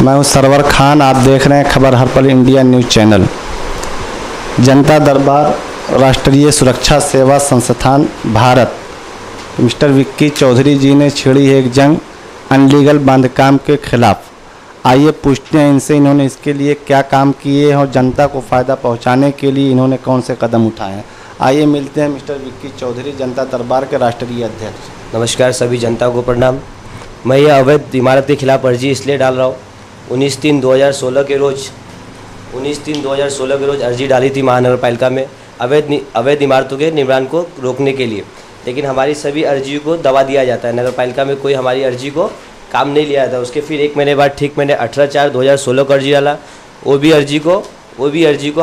मैं हूं सरवर खान। आप देख रहे हैं खबर हर पल इंडिया न्यूज़ चैनल। जनता दरबार राष्ट्रीय सुरक्षा सेवा संस्थान भारत मिस्टर विक्की चौधरी जी ने छेड़ी है एक जंग अनलीगल बांधकाम के खिलाफ। आइए पूछते हैं इनसे इन्होंने इसके लिए क्या काम किए हैं और जनता को फ़ायदा पहुंचाने के लिए इन्होंने कौन से कदम उठाए हैं। आइए मिलते हैं मिस्टर विक्की चौधरी, जनता दरबार के राष्ट्रीय अध्यक्ष। नमस्कार, सभी जनता को प्रणाम। मैं ये अवैध इमारत के खिलाफ अर्जी इसलिए डाल रहा हूँ। 19/3/2016 के रोज़ अर्जी डाली थी महानगर पालिका में अवैध इमारतों के निर्माण को रोकने के लिए, लेकिन हमारी सभी अर्जी को दबा दिया जाता है। नगर पालिका में कोई हमारी अर्जी को काम नहीं लिया था। उसके फिर एक महीने बाद ठीक मैंने 18/4/2016 को अर्जी डाला। वो भी अर्जी को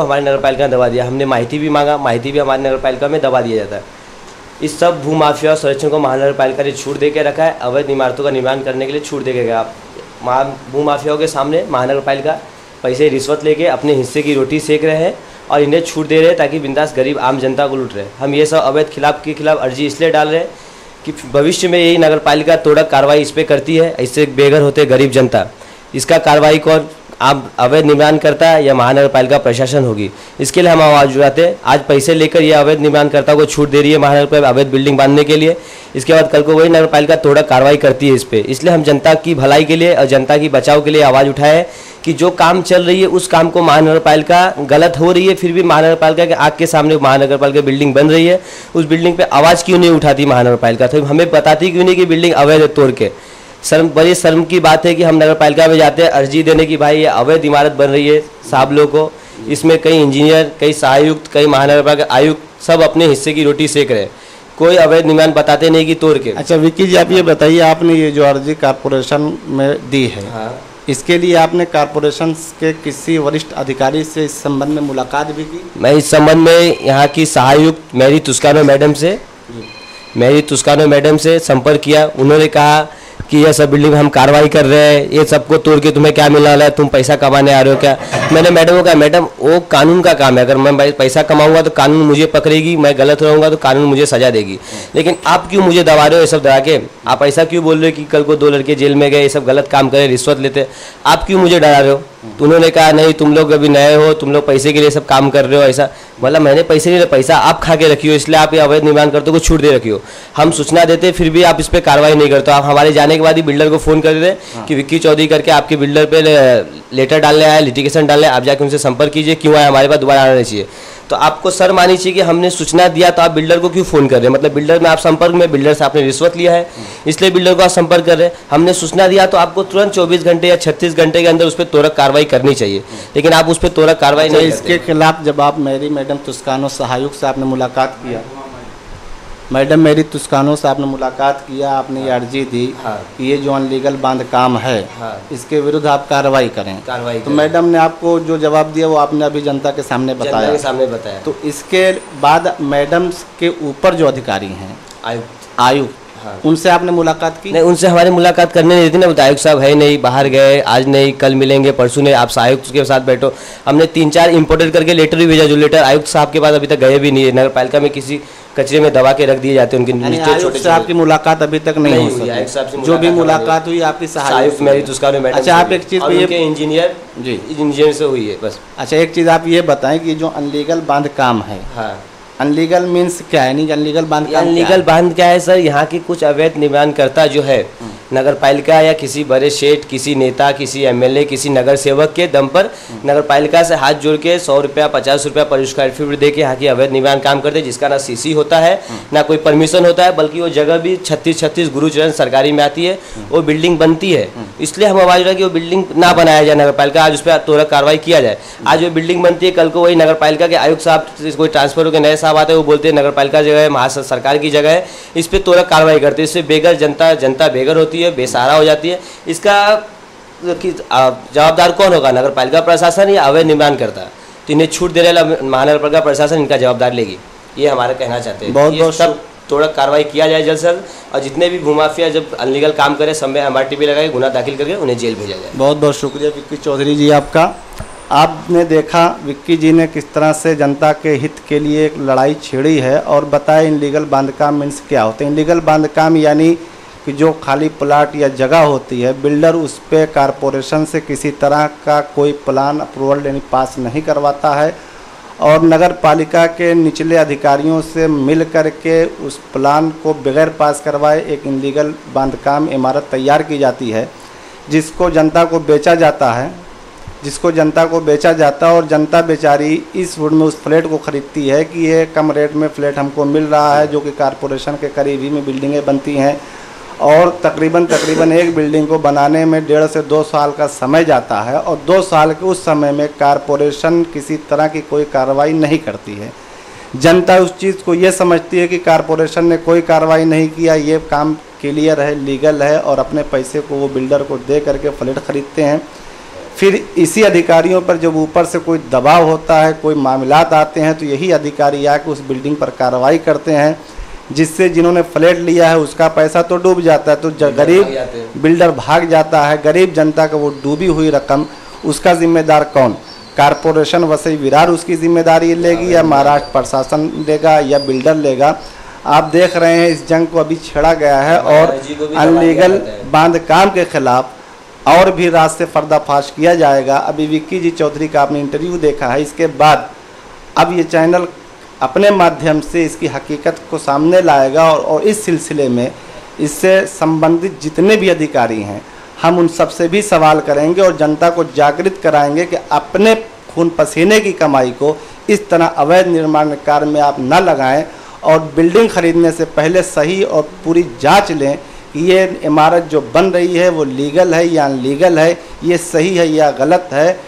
हमारी नगर पालिका ने दबा दिया। हमने माहिती भी मांगा, माहिती भी हमारी नगर पालिका में दबा दिया जाता है। इस सब भूमाफिया और संरक्षण को महानगर पालिका ने छूट दे के रखा है। अवैध इमारतों का निर्माण करने के लिए छूट दे के गया। भूमाफियाओं के सामने महानगर पालिका पैसे रिश्वत लेके अपने हिस्से की रोटी सेक रहे हैं और इन्हें छूट दे रहे हैं ताकि बिंदास गरीब आम जनता को लूट रहे हैं। हम ये सब अवैध के खिलाफ अर्जी इसलिए डाल रहे हैं कि भविष्य में यही नगर पालिका तोड़क कार्रवाई इस पर करती है। इससे बेघर होते गरीब जनता, इसका कार्रवाई कौन आप अवैध निर्माण करता है या महानगर पालिका प्रशासन होगी। इसके लिए हम आवाज़ उठाते हैं। आज पैसे लेकर ये अवैध निर्माणकर्ता को छूट दे रही है महानगर पालिका अवैध बिल्डिंग बांधने के लिए। इसके बाद कल को वही नगर पालिका तोड़क कार्रवाई करती है इस पर। इसलिए हम जनता की भलाई के लिए और जनता की बचाव के लिए आवाज़ उठाए हैं कि जो काम चल रही है उस काम को महानगर पालिका गलत हो रही है, फिर भी महानगर पालिका के आग के सामने महानगर पालिका बिल्डिंग बन रही है। उस बिल्डिंग पर आवाज़ क्यों नहीं उठाती महानगर पालिका, तो हमें बताती क्यों नहीं कि बिल्डिंग अवैध तोड़ के। बड़ी शर्म की बात है कि हम नगर पालिका में जाते हैं अर्जी देने की, भाई ये अवैध इमारत बन रही है साहब लोगों को। इसमें कई इंजीनियर, कई सहायुक्त, कई महानगर पालिका आयुक्त सब अपने हिस्से की रोटी सेक रहे हैं। कोई अवैध निर्माण बताते नहीं कि तोड़ के। अच्छा विक्की जी, आप ये बताइए, आपने ये जो अर्जी कारपोरेशन में दी है, हाँ, इसके लिए आपने कारपोरेशन के किसी वरिष्ठ अधिकारी से इस संबंध में मुलाकात भी की? मैं इस संबंध में यहाँ की सहायुक्त मैरी तुस्कानो मैडम से संपर्क किया। उन्होंने कहा कि यह सब बिल्डिंग हम कार्रवाई कर रहे हैं, ये सबको तोड़ के तुम्हें क्या मिलने वाला है, तुम पैसा कमाने आ रहे हो क्या। मैंने मैडम को कहा, मैडम वो कानून का काम है, अगर मैं पैसा कमाऊंगा तो कानून मुझे पकड़ेगी, मैं गलत रहूंगा तो कानून मुझे सजा देगी। लेकिन आप क्यों मुझे दबा रहे हो ये सब दबा के। आप ऐसा क्यों बोल रहे हो कि कल को 2 लड़के जेल में गए, ये सब गलत काम करे, रिश्वत लेते, आप क्यों मुझे डरा रहे हो। तो उन्होंने कहा नहीं, तुम लोग अभी नए हो, तुम लोग पैसे के लिए सब काम कर रहे हो। ऐसा बोला, मैंने पैसे नहीं, पैसा आप खा के रखी हो, इसलिए आप ये अवैध निर्माण करते हो को छूट दे रखी हो। हम सूचना देते फिर भी आप इस पर कार्रवाई नहीं करते। आप हमारे जाने के बाद ही बिल्डर को फ़ोन कर देते कि विक्की चौधरी करके आपके बिल्डर पे लेटर डालने आया, लिटिगेशन डालने, आप जाके उनसे संपर्क कीजिए, क्यों आया, हमारे पास दोबारा आना नहीं चाहिए। तो आपको शर्म आनी चाहिए कि हमने सूचना दिया तो आप बिल्डर को क्यों फ़ोन कर रहे हैं। मतलब बिल्डर में आप संपर्क में, बिल्डर से आपने रिश्वत लिया है इसलिए बिल्डर को आप संपर्क कर रहे हैं। हमने सूचना दिया तो आपको तुरंत 24 घंटे या 36 घंटे के अंदर उस पर त्वरित कार्रवाई करनी चाहिए, लेकिन आप उस पर त्वरित कार्रवाई नहीं। इसके खिलाफ जब आप मैडम तुस्कानो सहायक से आपने मुलाकात किया, आपने मुलाकात किया, आपने ये अर्जी दी कि ये जो अनलीगल बांधकाम है इसके विरुद्ध आप कार्रवाई करें, तो मैडम ने आपको जो जवाब दिया वो आपने अभी जनता के सामने बताया। तो इसके बाद मैडम के ऊपर जो अधिकारी हैं आयुक्त, उनसे आपने मुलाकात की? नहीं, उनसे हमारी मुलाकात करने नहीं देती ना। आयुक्त साहब है नहीं, बाहर गए, आज नहीं, कल मिलेंगे, परसों नहीं, आप आयुक्त के साथ बैठो। हमने 3-4 इम्पोर्टेड करके लेटर भी भेजा, जो लेटर आयुक्त साहब के पास अभी तक गए भी नहीं है। नगर पालिका में किसी कचरे में दबा के रख दिए जाते हैं उनके। आयुक्त से आपकी मुलाकात अभी तक नहीं हुई? आयुक्त साहब से जो भी मुलाकात हुई आपकी सहायक मेरी तुस्कानो मैडम। अच्छा, आप एक चीज़ इंजीनियर से हुई है बस। अच्छा, एक चीज़ आप ये बताएं कि जो अनलीगल बांधकाम है, अनलीगल मीन्स क्या है? नहीं, अनलीगल बांधकाम, अनलीगल बांध क्या है सर, यहाँ की कुछ अवैध निर्माणकर्ता जो है नगर पालिका या किसी बड़े सेठ, किसी नेता, किसी एमएलए, किसी नगर सेवक के दम पर नगर पालिका से हाथ जोड़ के 100 रुपया 50 रुपया पर स्क्वायर फीट दे के यहाँ की अवैध निर्माण काम करते हैं, जिसका ना सीसी होता है ना कोई परमिशन होता है, बल्कि वो जगह भी 36 गुरुचरण सरकारी में आती है, वो बिल्डिंग बनती है। इसलिए हम आवाज उठाए कि वो बिल्डिंग ना बनाया जाए नगर पालिका, आज उस पर त्वरित कार्रवाई किया जाए। आज वो बिल्डिंग बनती है, कल को वही नगर पालिका के आयुक्त साहब कोई ट्रांसफर होकर नए साहब आते हैं, वो बोलते हैं नगर पालिका जगह है, सरकार की जगह है, इस पर त्वरित कार्रवाई करते हैं। इससे बेघर जनता बेघर होती है, बेसहारा हो जाती है। इसका जवाबदार कौन होगा, नगर पालिका प्रशासन या अवैध निर्माण करता? तो इन्हें छूट देने वाला महानगर पालिका प्रशासन इनका जवाबदार लेगी, ये हमारा कहना चाहते हैं। बहुत सब त्वरित कार्रवाई किया जाए जल्द से जल्द, और जितने भी भूमाफिया जब अनलीगल काम करे सब में MRTP लगा के गुना दाखिल करके उन्हें जेल भेजा जाए। बहुत बहुत शुक्रिया विक्की चौधरी जी आपका। आपने देखा विक्की जी ने किस तरह से जनता के हित के लिए एक लड़ाई छेड़ी है और बताया इनलीगल बांधकाम मीन्स क्या होते हैं। इनलीगल बांधकाम यानी कि जो खाली प्लाट या जगह होती है, बिल्डर उस पे कारपोरेशन से किसी तरह का कोई प्लान अप्रूवल यानी पास नहीं करवाता है और नगर पालिका के निचले अधिकारियों से मिल करके उस प्लान को बगैर पास करवाए एक इनलीगल बांधकाम इमारत तैयार की जाती है, जिसको जनता को बेचा जाता है और जनता बेचारी इस वुड में उस फ्लैट को ख़रीदती है कि ये कम रेट में फ्लैट हमको मिल रहा है, जो कि कारपोरेशन के करीब ही में बिल्डिंगें बनती हैं और तकरीबन एक बिल्डिंग को बनाने में 1.5 से 2 साल का समय जाता है और 2 साल के उस समय में कारपोरेशन किसी तरह की कोई कार्रवाई नहीं करती है। जनता उस चीज़ को ये समझती है कि कारपोरेशन ने कोई कार्रवाई नहीं किया, ये काम क्लियर है, लीगल है और अपने पैसे को वो बिल्डर को दे करके फ्लैट ख़रीदते हैं। फिर इसी अधिकारियों पर जब ऊपर से कोई दबाव होता है, कोई मामलात आते हैं, तो यही अधिकारी आके उस बिल्डिंग पर कार्रवाई करते हैं, जिससे जिन्होंने फ्लैट लिया है उसका पैसा तो डूब जाता है, तो गरीब बिल्डर भाग जाता है। गरीब जनता का वो डूबी हुई रकम उसका जिम्मेदार कौन? कारपोरेशन वसई विरार उसकी जिम्मेदारी लेगी या महाराष्ट्र प्रशासन लेगा या बिल्डर लेगा? आप देख रहे हैं इस जंग को अभी छेड़ा गया है और अनलीगल बांधकाम के खिलाफ और भी रात से पर्दाफाश किया जाएगा। अभी विक्की जी चौधरी का आपने इंटरव्यू देखा है, इसके बाद अब ये चैनल अपने माध्यम से इसकी हकीकत को सामने लाएगा और इस सिलसिले में इससे संबंधित जितने भी अधिकारी हैं हम उन सबसे भी सवाल करेंगे और जनता को जागृत कराएंगे कि अपने खून पसीने की कमाई को इस तरह अवैध निर्माण कार्य में आप न लगाएं और बिल्डिंग खरीदने से पहले सही और पूरी जांच लें कि ये इमारत जो बन रही है वो लीगल है या अनलीगल है, ये सही है या गलत है।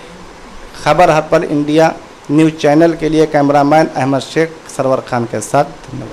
खबर हर पल इंडिया न्यूज़ चैनल के लिए कैमरामैन अहमद शेख सरवर खान के साथ धन्यवाद।